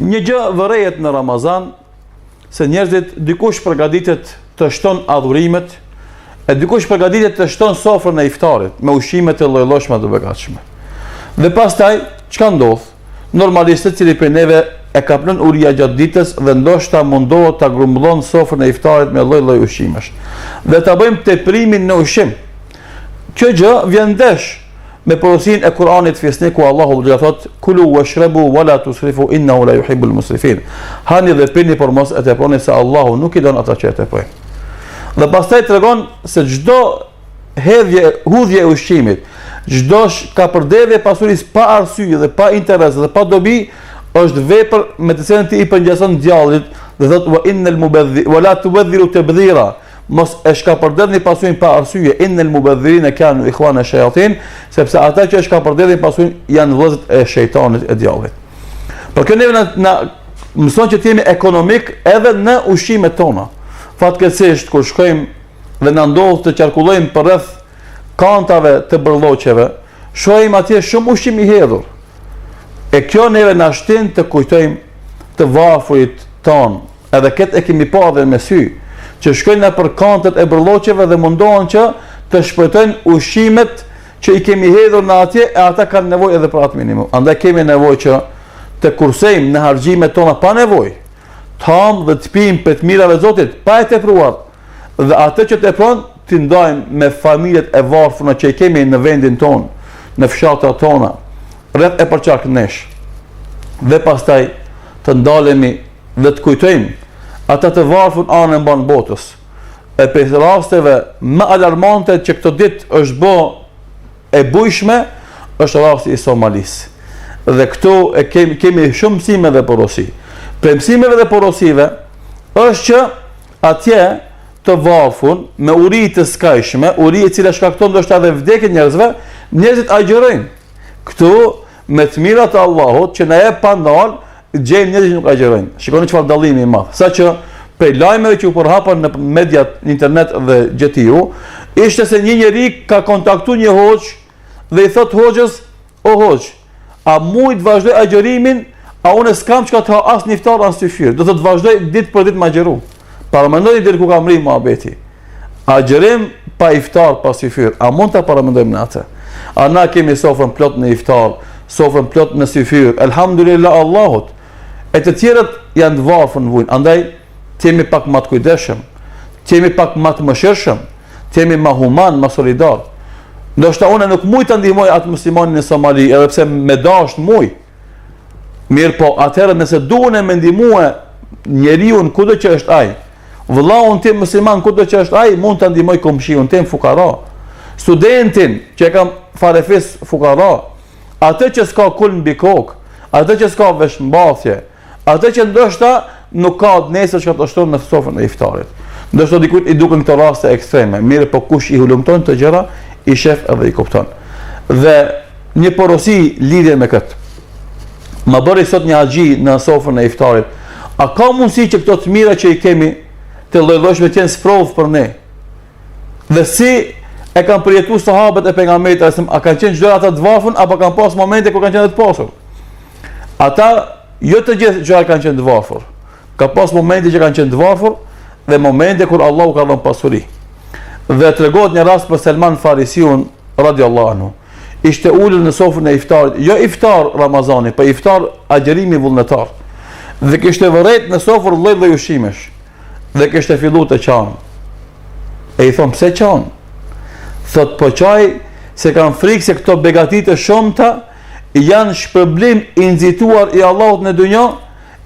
Një gjë vërejet në Ramazan, se njerëzit dikush përgatitet të shton adhurimet, e dikush përgatitet të shton sofrën e iftarit me ushqime të lloj-llojshme të begatshme. Dhe pastaj çka ndodh? Normalisht secili prej neve e ka pranë uria gjatë ditës dhe ndoshta mundohet ta grumbullon sofrën e iftarit me lloj-lloj ushqimesh. Dhe ta bëjmë teprimin në ushqim. Kjo gjë vjen ndesh me porosinë e Kuranit fisnik ku Allahu do të thotë kulu washrabu wala tusrifu innahu la yuhibbul musrifin. Hani dhe pini por mos e teproni se Allahu nuk i don ata që e teprojnë. Dhe pastaj tregon se çdo hudhje e ushqimit, çdo ka përderdhje pasurisë pa arsye dhe pa interes dhe pa dobi, është vepër me të cilën ti i përngjason djallit dhe thotë wa innal mubadhdhir wala tubadhiru tabdhira. Mos e shkapërderdhni pasurinë pa arsye, innal mubadhirina kanu ikhwana shayatin, sepse ata që shkapërderdhin pasurinë janë vëllezërit e shejtanit e djallit. Por kjo neve na mëson që të jemi ekonomik edhe në ushqimet tona. Fatkeqësisht kur shkojmë dhe na ndodh të qarkullojmë përreth kantave të bërlloqeve, shohim atje shumë ushqim i hedhur. E kjo neve na shtin të kujtojmë të varfrit ton, edhe këtë e kemi pa edhe me sy, që shkojnë për kantet e bërlloqeve dhe mundohen që të shpëtojnë ushqimet që i kemi hedhur në atje, e ata kanë nevojë edhe për atë minimum. Andaj kemi nevojë që të kursejmë në harxhimet tona pa nevojë, të ham dhe të pijmë për të mirave të Zotit, pa e tepruar, dhe atë që tepron t'i ndajmë me familjet e varfëra që i kemi në vendin ton, në fshatrat tona, rreth e përçark nesh. Dhe pastaj të ndalemi dhe të kujtojmë ata të varfër anën mban botës. E për rasteve më alarmante që këtë ditë është bë e bujshme, është rasti i Somalisë. Dhe këtu e kemi shumë mësime dhe porosi. Për mësimeve dhe porosive është që atje të varfun me uri të skajshme, uri e cila shkakton ndoshta edhe vdekjen e njerëzve, njerëzit agjërojnë. Këtu me të mirat e Allahut që na jep pa ndal, gjejmë njerëz që nuk agjërojnë. Shikoni çfarë dallimi i madh. Saqë prej lajmeve që u përhapën në mediat, në internet dhe gjetiu, ishte se një njeri ka kontaktuar një hoxh dhe i thot hoxhës: "O hoxh, a muj të vazhdoj agjërimin, a unë s'kam çka të ha as një iftar as syfyr. Do të vazhdoj ditë për ditë me agjëru." Paramendoni deri ku ka mri muhabeti. Agjërim pa iftar pas syfyr, a mund ta paramendojmë në atë? A na kemi sofrën plot në iftar, sofrën plot në syfyr, elhamdulillah Allahut. E të tjerët janë të varfër në vujnë. Andaj të jemi pak më të kujdesshëm, të jemi pak më të mëshirshëm, të jemi më human, më solidar. Ndoshta unë nuk mund të ndihmoj atë muslimanin në Somali, edhe pse me dash muj. Mirë po, atëherë nëse duhen me ndihmue njeriu kudo që është ai, vëllaun tim musliman kudo që është ai, mund të ndihmoj komshiun tim fukara, studentin që e kam farefis fukara, atë që s'ka kul mbi kokë, atë që s'ka veshmbathje, atë që ndoshta nuk ka nesër që të shton në sofrën e iftarit. Ndoshta dikujt i duken këto raste ekstreme, mirë po kush i hulumton të gjëra, i shef edhe i kupton. Dhe një porosi lidhje me këtë. Ma bëri sot një haxhi në sofrën e iftarit. A ka mundësi që këto të mira që i kemi të lloj-llojshme të jenë sprovë për ne? Dhe si e kanë përjetuar sahabët e pejgamberit, a kanë qenë çdo ata të varfër apo kanë pas momente kur kanë qenë të pasur? Ata jo të gjithë gjëra kanë qenë të varfër. Ka pas momente që kanë qenë të varfër dhe momente kur Allahu ka dhënë pasuri. Dhe tregohet një rast për Selman Farisiun radiallahu anhu. Ishte ulur në sofrën e iftarit, jo iftar Ramazani, po iftar agjërimi vullnetar. Dhe kishte vërejt në sofrë lloj-lloj ushqimesh. Dhe kishte filluar të qanë. E i thon pse qanë? Thot po qaj se kanë frikë se këto begati të shumta janë shpërblim i nxituar i Allahut në dynjë,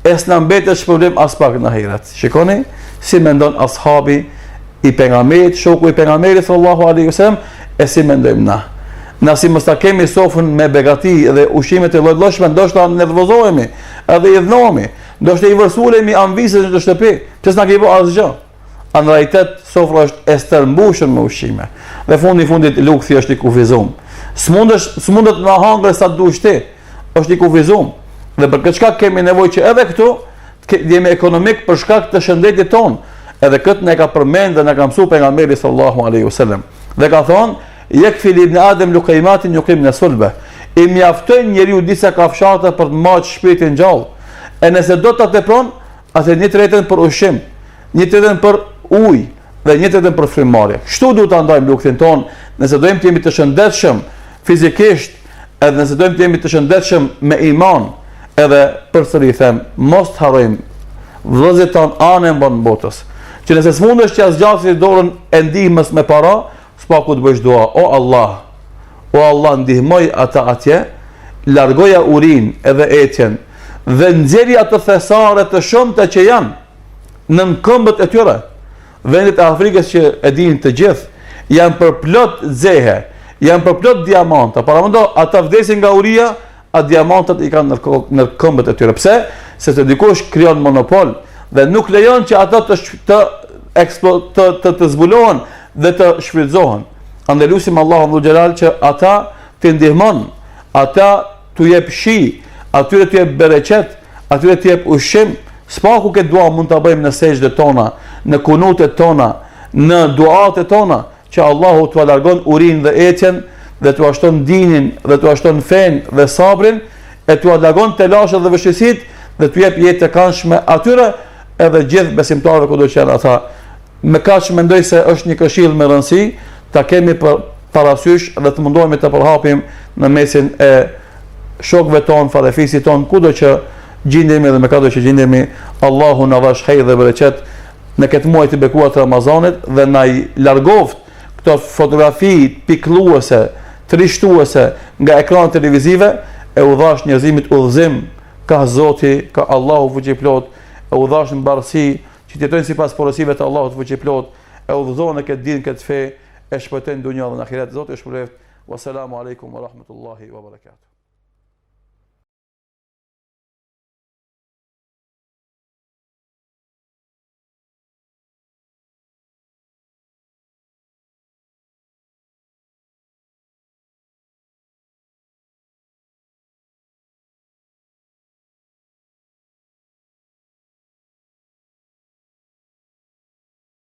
e s'na mbetet shpërblim as pak në ahiret. Shikoni si mendon ashabi i pejgamberit, shoku i pejgamberit sallallahu alaihi wasallam, e si mendojmë na. Na si mos ta kemi sofrën me begati dhe ushqimet e lloj-llojshme, ndoshta nervozohemi, edhe i dhnohemi, ndoshta i vërsulemi anvisës në shtëpi, pse s'na kemi bërë asgjë. Në realitet sofra është e stërmbushur me ushqime. Dhe fundit lukthi është i kufizuar. S'mundet na hangër sa dush ti, është i kufizuar. Dhe për këtë shkak kemi nevojë që edhe këtu të jemi ekonomik për shkak të shëndetit ton. Edhe këtë ne ka përmend dhe na ka mësuar pejgamberi sallallahu alaihi wasallam. Dhe ka thonë: "Yakfi li ibn Adam luqaymatin yuqimna sulba." I mjafton njeriu disa kafshata për të marrë shpirtin gjallë. E nëse do ta tepron, atë një tretën për ushqim, një tretën për ujë dhe një tretën për frymëmarrje. Kështu duhet ta ndajmë luktin ton, nëse dojmë të jemi të shëndetshëm fizikisht, edhe nëse dojmë të jemi të shëndetshëm me iman, edhe përsëri them, mos të harrojmë vëllezërit tan anën bon botës. Që nëse smundesh që zgjasë dorën e ndihmës me para, s'pa ku të bësh dua, o Allah ndihmoj ata atje, largoja urin edhe etjen, dhe nxjerri ato thesare të shumta që janë në këmbët e tyre. Vendet e Afrikës që e dinë të gjithë janë përplot zehe, janë përplot diamanta. Paramendo ata vdesin nga uria, a diamantat i kanë në këmbët e tyre. Pse? Sepse dikush krijon monopol dhe nuk lejon që ata të zbulohen dhe të shfrytëzohen. Andaj lutim Allahun Dhul Xhelal që ata të ndihmon, ata t'u jep shi, atyre t'u jep bereqet, atyre t'u jep ushqim. Spaku këtë dua mund ta bëjmë në sejdët tona, në kunutet tona, në duatet tona, që Allahu t'u largon urin dhe etjen, dhe t'u ashton dinin, dhe t'u ashton fen dhe sabrin, e t'u largon telashet dhe vështirësitë, dhe t'u jep jetë të këndshme atyre edhe gjithë besimtarëve kudo që janë ata. Me kaq mendoj se është një këshill me rëndësi, ta kemi për parasysh dhe të mundohemi të përhapim në mesin e shokëve tonë, farefisit tonë, kudo që gjendemi dhe me kado që gjendemi. Allahu na dhash hajër dhe bereqet në këtë muaj të bekuar të Ramazanit dhe na i largoft këto fotografi pikëlluese, trishtuese nga ekranet televizive, e u dhash njerëzimit udhëzim ka Zoti, ka Allahu fuqiplot, e u dhash mbarësi që të jetojnë sipas porosive të Allahut fuqiplot, e udhëzohen në këtë dinë, këtë fe, e shpëtojnë dunjën dhe në ahiret. Zoti ju shpëleft. Wassalamu alaikum wa rahmatullahi wa barakatuh.